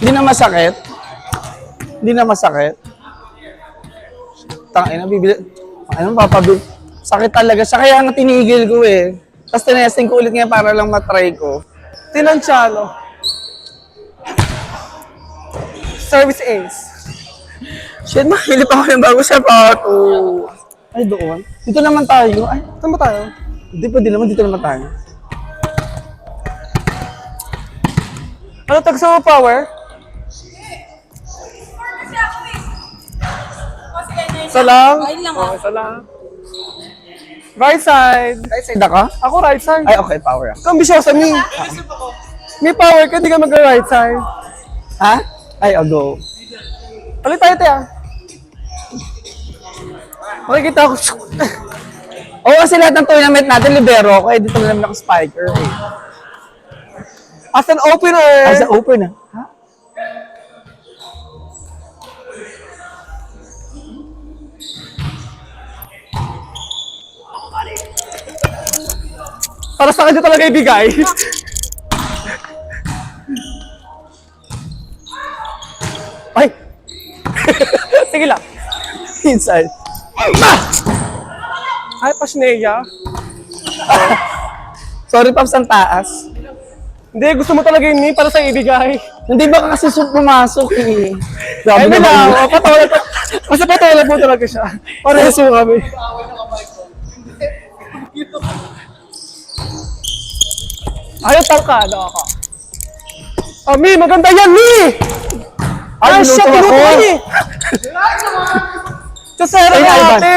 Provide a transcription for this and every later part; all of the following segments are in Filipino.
Hindi na masakit. Hindi na masakit. Tangina, bibili. Ano, papabil. Sakit talaga siya. Kaya nga tinigil ko eh. Tapos tinesting ko ulit ngayon para lang matry ko. Tinansyalo. Service Ace. Shit, mahilip ako ng bago sapato. Ay, doon. Dito naman tayo. Ay, Saan ba tayo? hindi pa din naman. Dito naman tayo. Ano tag sa power? Isa lang? Okay, isa lang. Right side. Right side ka? Ako right side. Ay, okay, power. Ikaw ambisyosa, Mi. May power ka, di ka mag-right side. Ha? Ay, I'll go. Ulit tayo, Tia. Makikita ko. Oo, kasi lahat ng tournament natin, libero ko. Eh, dito naman ako spiker. Eh. As an opener. As a open, ha? Para sa kanya talaga ibigay. Ay! Sige lang. Inside. Ay, Pasneya. Sorry, Paps, ang taas. Hindi, gusto mo talaga yun, Mi, para sa ibigay. Hindi ba kasi pumasok eh. Ay, Grabe na lang. naman. Patawa po. Kasi patawa po talaga siya. Parehas mo kami. Ayaw talkado ako. Oh, Mi, maganda yan, Mi! Ay, siya, minuto pinuto ako. ka, Mi! Kasera Ay, ka, Ivan. ate!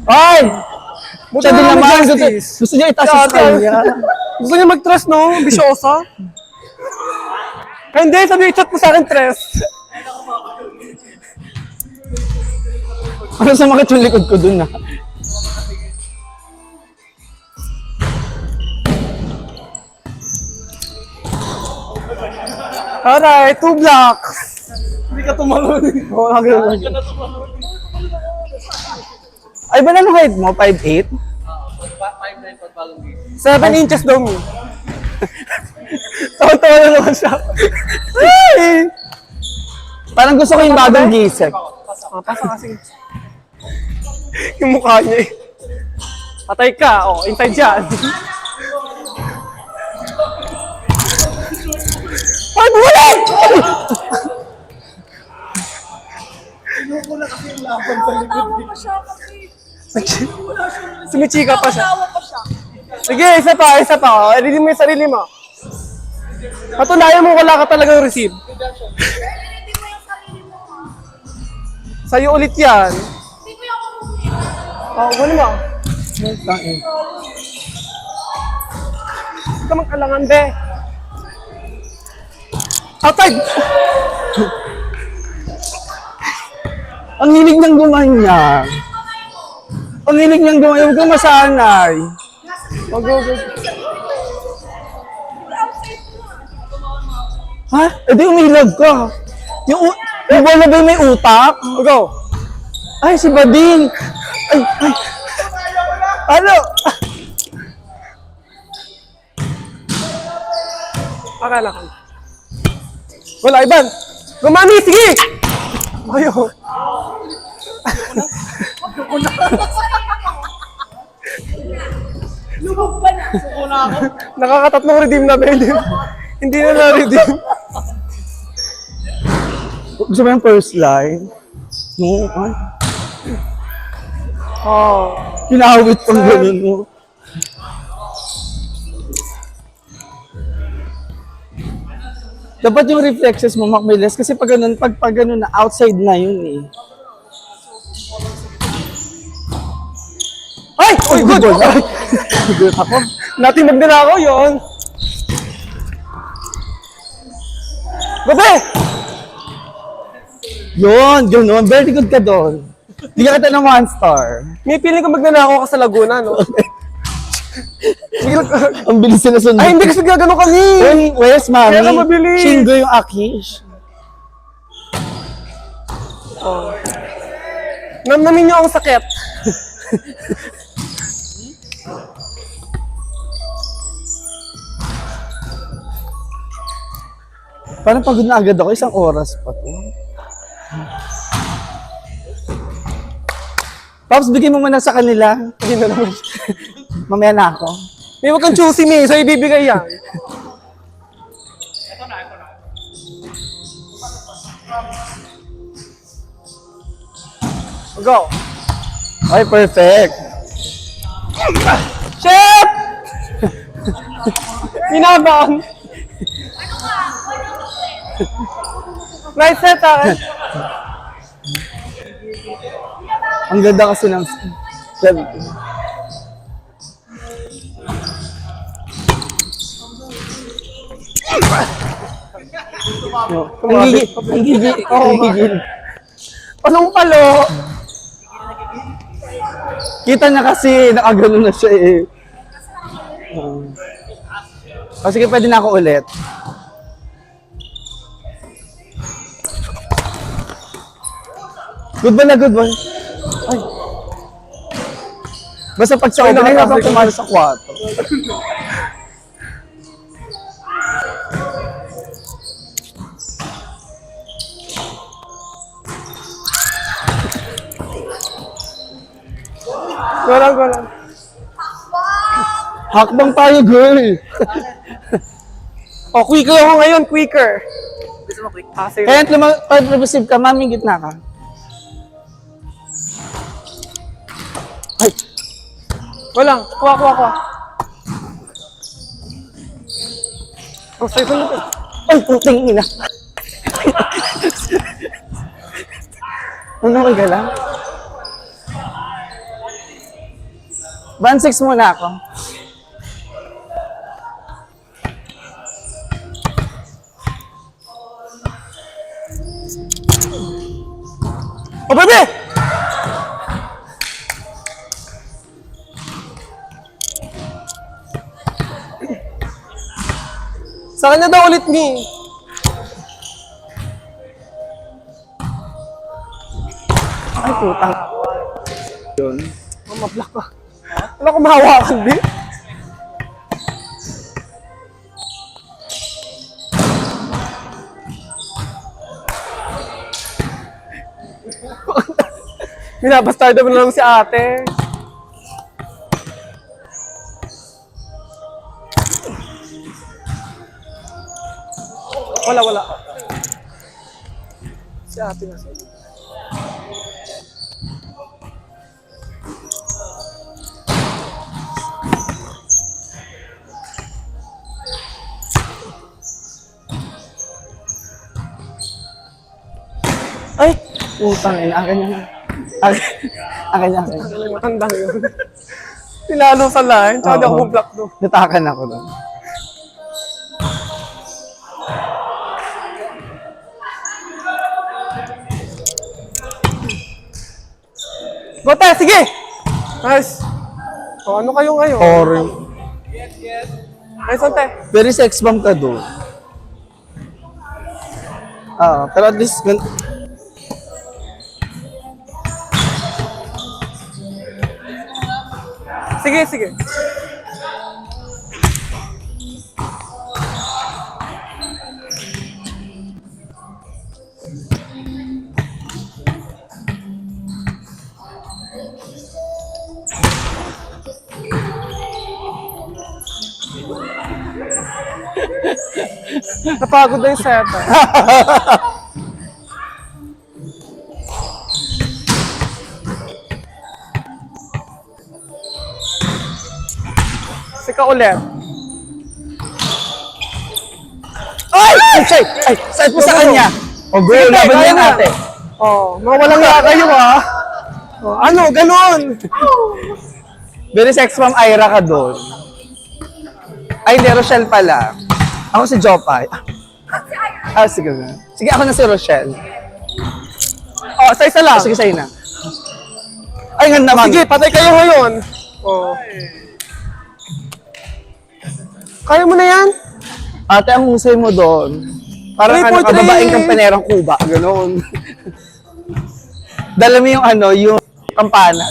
Ay! Buti Siya din na naman. naman Gusto, justice. gusto niya itaas Siya, sa ate. kanya. Gusto niya mag-trust, no? Bisyosa. Ay, hindi, sabi i-chat mo sa akin, Tres. Ano sa makit yung likod ko dun na? Alright, 2 blocks. Hindi ka tumalon. Oo, hanggang Ay, ba na height mo? 5'8"? 7 inches daw, Mi. Tawa-tawa na naman siya. Ay! Parang gusto ko yung bagong gisip. Pasa kasi. Yung mukha niya eh. Patay ka, oh, inside dyan. Ay, bulit! Tawa pa siya kasi. Sumichika pa siya. Tawa pa siya. Sige, isa pa. Oh. Ready mo yung sarili mo. Patunayan mo wala ka talagang receive. Hindi mo yung sarili mo. Sa'yo ulit yan. Hindi ko yung kumukita. Oh, gano'n mo. Huwag ka magkalangan, be. Outside! Ang hilig niyang gumanyan. Ang hilig niyang gumanyan. Huwag kang masanay. Go. Ha? E di umilag ka. Yung bola ba may utak? Go. Ay, si Bading. Ay. Ano? Akala ko. Wala, Ivan. Gumani, sige! Ayaw. Lubog pa na. Suko na ako. Nakakatatlong redeem na, Ben. Hindi na na-redeem. Gusto mo yung first line? No, ay. Oh. Kinahawit pang ganun mo. Dapat yung reflexes mo makmilis kasi pag ganun na outside na yun eh. Ay! Uy, good! Ay, good ako. Natimag din ako, yun. Gabi! Yun, ganun. Very good ka doon. Bigyan kita ng 1 star. May feeling ko magnanakaw ka sa Laguna, no? Ang bilis sila sundin. Ay, hindi kasi gagano kami! Uy, where's mami? Kaya ka mabilis. Shingo yung Akish. Namnamin niyo ang sakit. Parang pagod na agad ako, isang oras pa to. Pops, bigyan mo muna sa kanila. Hindi na naman. Mamaya na ako. May wag kang choosy, May. Sa'yo ibibigay yan. Go. Ay, perfect. Chef! Hinabang. Nice set, akin. Ang ganda kasi ng... Ang gigil. Anong palo? Kita niya kasi, nakagano na siya eh. Sige, pwede na ako ulit. Good one na good one. Ay. Basta pag sa open, nahihirap tumalo sa 4. Golang. Hakbang tayo, girl. Oh, quicker ako ngayon, quicker. Gusto mo quick? Ah, sige. Kaya pag receive ka, mami, gitna ka. Ay, Walang, kuha. Oh, sa'yo ko na. ay, puting ina. Ano ka lang? Band 6 muna ako. Oh, bebe! Sa kanya daw ulit ni. Ay, putang. Yun. Mamablak ka. Ano kung mahawakan, di? Binabastardo mo na lang si ate. Wala. Si ate na. Ay, putang ina. Akin na. Akin na. Matanda yun. Tinalo sa line, tsaka di ako mag-block doon. Natakan ako doon. Gote, sige! Nice. O, ano kayo ngayon? Or, Nice, ante. very sex bomb ka doon. Pero at least, Sige. Napagod na yung set. Sika ulit. ay! Ay! Side mo sa kanya. O, girl, Sige, laban kaya yan na. ate. Oh, mawalang nga kayo ha. Oh, ano, ganon. Very sex bomb Ira ka doon. Ay, hindi, Rochelle pala. Ako si Jopay. Sige na. Sige, ako na si Rochelle. Oh, sa isa lang. Sige, sa'yo na. Ay, ganda naman. Sige, patay kayo ngayon. Oh. Kaya mo na yan? Ate, ang husay mo doon. Parang 3 ano, for 3. kababaeng kampanerang Kuba. Ganon. Dala mo yung ano, yung kampana.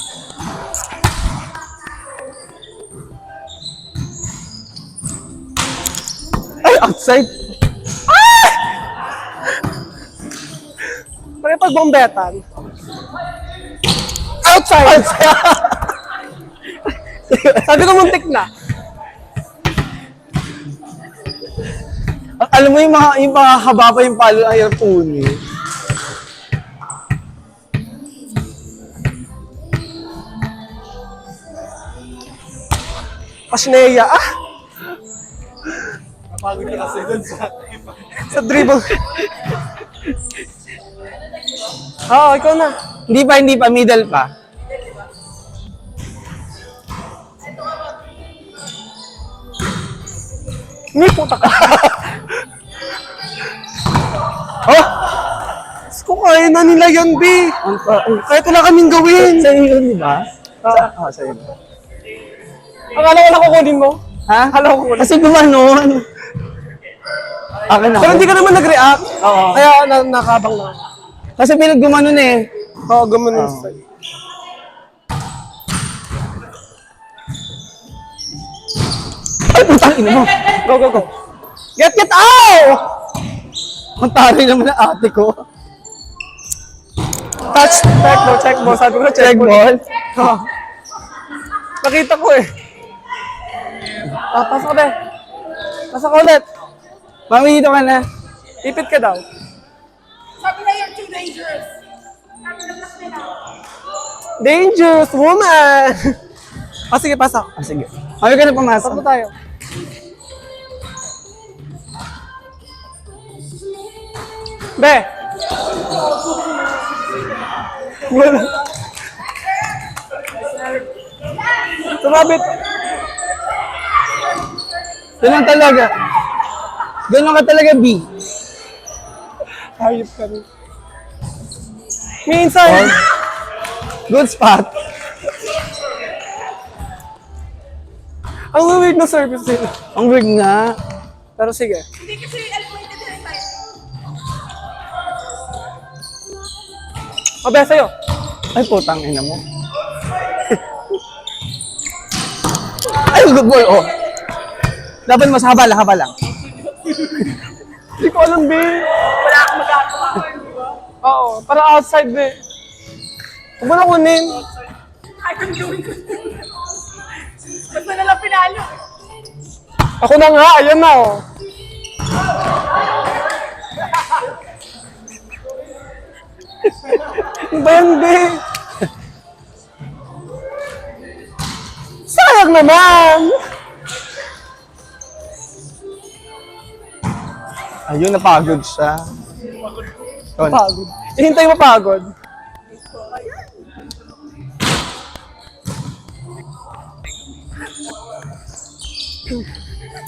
Ay, outside. Ah! pagbombetan? Outside! Sabi ko muntik na. Alam mo yung mga haba pa yung palo ng hirap kunin. Pasneya. Sa dribble. Oo, ikaw na. Hindi pa, middle pa. May puta ka. Oh! Diyos ko, kaya na nila yan, B. Kahit wala kaming gawin. Sa'yo yun, di ba? Sa'yo. Akala ko na kukunin mo. Ha? Akala ko kukunin. Kasi gumanon. Akin ako. Pero hindi ka naman nag-react. Oo. Kaya nakabang na. Kasi pinaggumanon eh. Oo, gumanon Oo. sa'yo. Ay, putang ina mo. Go, go, go. Get out! Ang taray naman ng ate ko. Touch, check ball. Sabi ko, check Check ball. Oo. Nakita ko eh. Pasok ka na. Pasok ka ulit. Mami, dito ka na. Ipit ka daw. Sabi na you're too dangerous. Sabi na black nila. Dangerous woman! Sige, pasok. Ah, sige. Mami ka na pumasok. Pasok tayo. Be! Wala. Sumabit. Doon lang talaga. Doon lang ka talaga, B. Hayop ka rin. Minsan, Good spot. ang weird na service nila. Ang weird nga. Pero sige. Hindi kasi elevated din tayo. Mabe, sa'yo. Ay, putang ina mo. Ay, good boy, oh. Dapat mas haba lang. Hindi ko alam, be. Wala akong magagawa ko, di ba? Oo, para outside, be. Huwag mo na kunin. I'm doing good. Basta nalang pinalo. Ako na nga, ayan na, oh. Ano ba yan, be? Sayang naman! Ayun, napagod siya. Yun. Pagod. Ihintay mo pagod.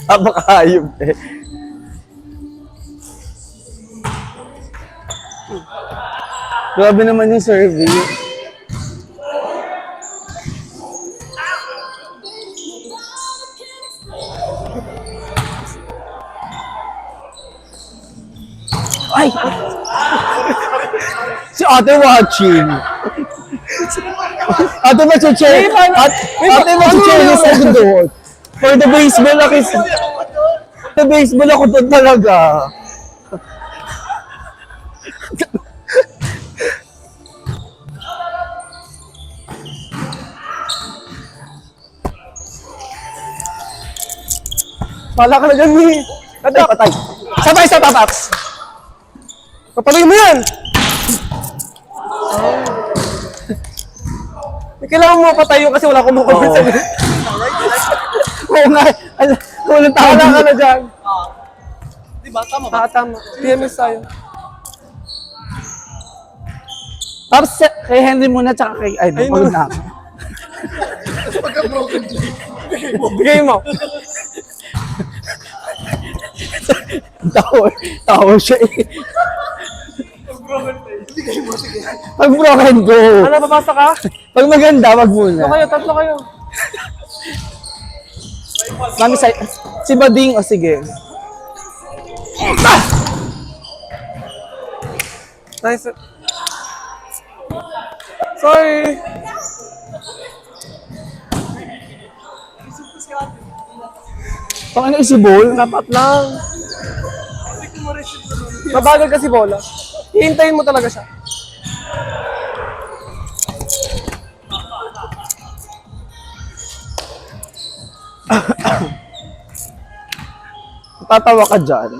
Napakahayop eh. Grabe naman yung survey. Ay! Si ate watching. Ate machicheck. Ate machicheck yung segundo. For the baseball ako. The baseball ako doon talaga. Pala ka na dyan, ni. Patay, patay. Sabay sa tatats. Kapalay mo yan! Kailangan mo mapatayo kasi wala akong mukha sa iyo. Oo nga. Walang tao Wala ka dito. na dyan. Di ba? Tama ba? Tama. TMS tayo. Tapos kay Henry muna tsaka kay Ay, Ay, pagod no. na ako. Bigay mo. Tawa siya eh. Pag broken go. Ano, papasa ka? Pag maganda, wag Tatlo muna. kayo, tatlo kayo. Mami, si Bading, o sige. Nice. Sorry. Pang ano isibol? Dapat lang. Mabagal kasi bola. Hihintayin mo talaga siya. Tatawa ka dyan.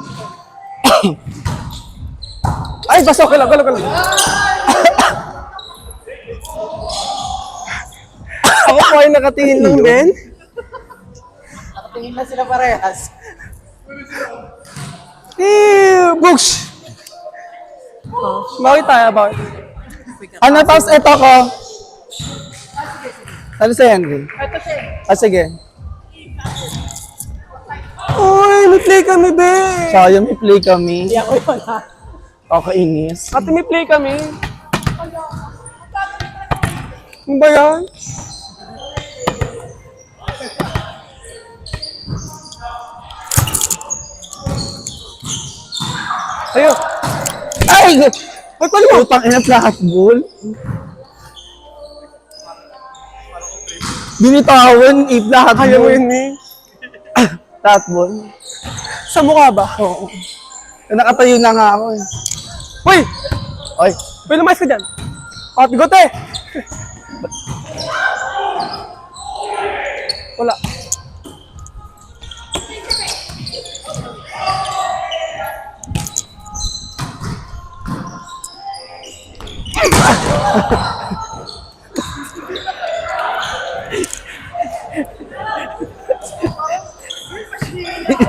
Ay, basta okay lang. Ako po ay nakatingin lang din. Tingin na sila parehas. Books! Bakit tayo? Bakit? Ano, tapos ito ko. Ano si Henry? Ito siya. Ah, sige. Uy, may play kami, be! Sayang, may play kami. Hindi ako yun ha. Kakainis. Ate, may play kami. Ano ba yan? Ayo. Ay! Ay, pala utang ina flatball. Binitawan, flatball. Kaya mo yun, eh. Flatball. Sa mukha ba? Oo. Nakatayo na nga ako eh. Uy! Ay, Uy, lumayas ka dyan. Ah, bigote! Wala.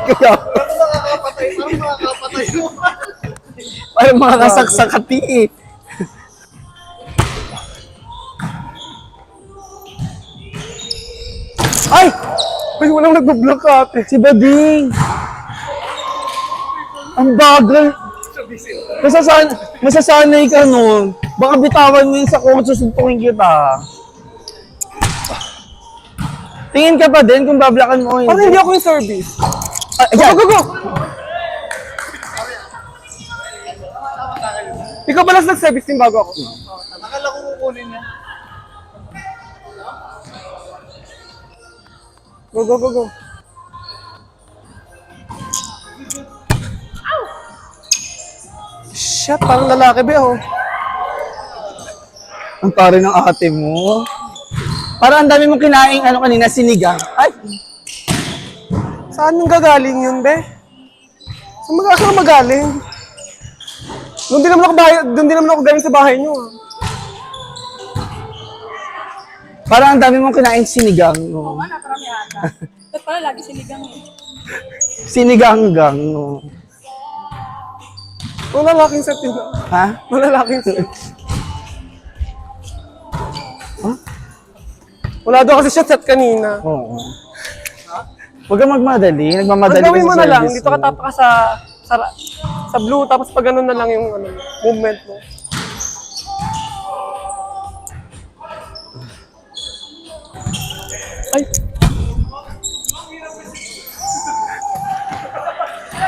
kaya. Parang mga kasaksakati eh. Ay! Uy, walang nag-block ka, ate. Si Bading. Ang bagal. Masasanay ka nun. Baka bitawan mo yun sa kung susuntukin kita. Tingin ka pa din kung bablakan mo o Parang hindi ako yung service. Ayan. Go! Ikaw pala nag-service din bago ako. Nakala ko kukunin niya. Go. Shit, parang lalaki ba oh. Ang tari ng ate mo. Parang ang dami mong kinaing ano kanina, sinigang. Ay! Saan yung gagaling yun, be? Saan magaling? Doon din naman ako galing sa bahay niyo. Ah. Parang ang dami mong kinaing sinigang. Oo No? nga, naparami ata. Tapos pala lagi sinigang eh. Siniganggang. No? Malalaking set yun. Ha? Malalaking set. Wala daw kasi siya set kanina. Oo. Huwag kang magmadali. Nagmamadali Ang gawin mo sa na lang, service dito ka mo. tapa ka sa blue, tapos pag ganun na lang yung movement mo. Ay!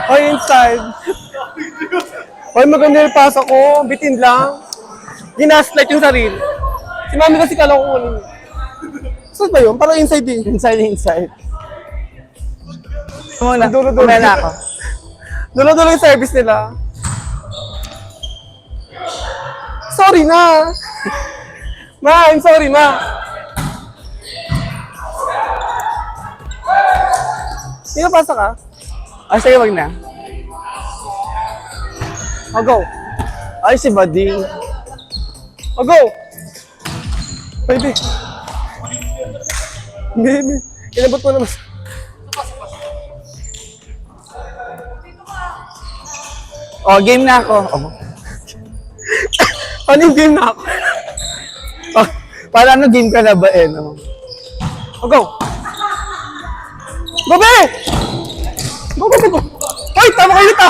Ay, inside. Ay, maganda yung pasok ko. Bitin lang. Ginaslight yung sarili. Si mami kasi kala ko kunin. Saan ba yun? Parang inside din. Inside. Muna, Dulo-dulo. kumaya na ako. Dulo-dulo yung service nila. Sorry na. Ma, I'm sorry, ma. Sino pasa ka? Ay, sige, wag na. I'll go. Ay, si Bading. I'll go. Baby. Baby. Inabot mo naman. Oh, game na ako. Oh. Ano yung game na ako? Oh, para ano game ka na ba eh? No? I'll go. Go, be! Go. Hoy, tama kayo ta!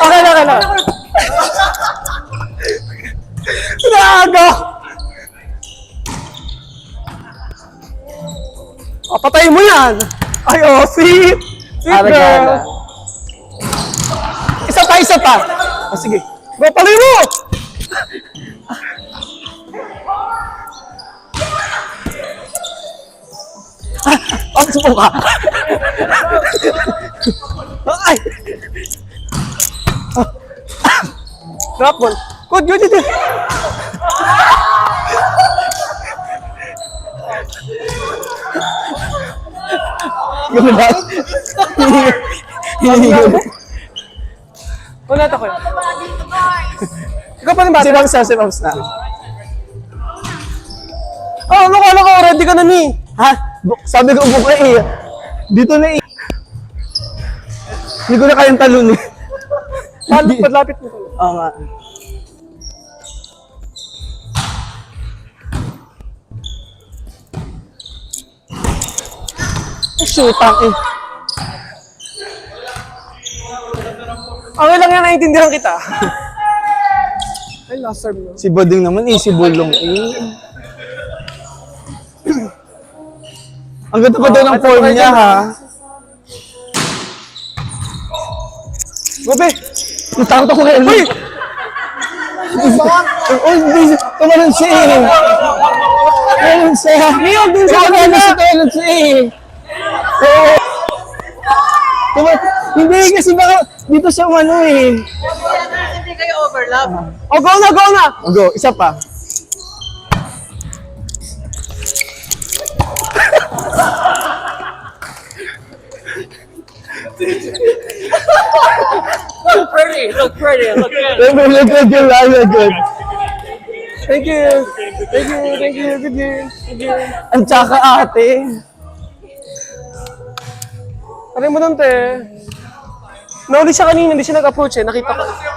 Okay na. Naga! Oh, patayin mo yan! Ay, oh, sweet! Sweet Aragala. girl! Isa pa. Oh, sige. Go, patayin mo! Oh, sumuka. Ay! Drop ball. Good. Ganun ba? Hinihigo. Ulit ako. Mga dito, guys. Ikaw pa rin ba? Si Pops na, si Pops na. Oh, nakala ko, ready ka na ni. Ha? Sabi ko, upo ka eh. Dito na eh. Hindi ko na kayang talon eh. Padlapit mo. Oo nga. Shootang eh. Okay lang yan, naiintindihan kita. Ay, last serve mo. Si Boding naman eh, si Bulong eh. Ang ganda pa daw ng form niya ha. Gobe! Natakot ako kay Uy! Uy, tumalon siya eh. Tumalon siya. Ngayon, dun sa Tumalon kanila. siya, tumalon siya eh. Oo. Hindi kasi baka dito siya umano eh. Hindi kayo overlap. Oh, go na, go na! O go, isa pa. Look pretty, look pretty, look good. Look good. Thank you! Thank you, thank you, good game. Good game. Ang tsaka ate. Aray mo nun, te. Nauli siya kanina, hindi siya nag-approach eh. Nakita ko.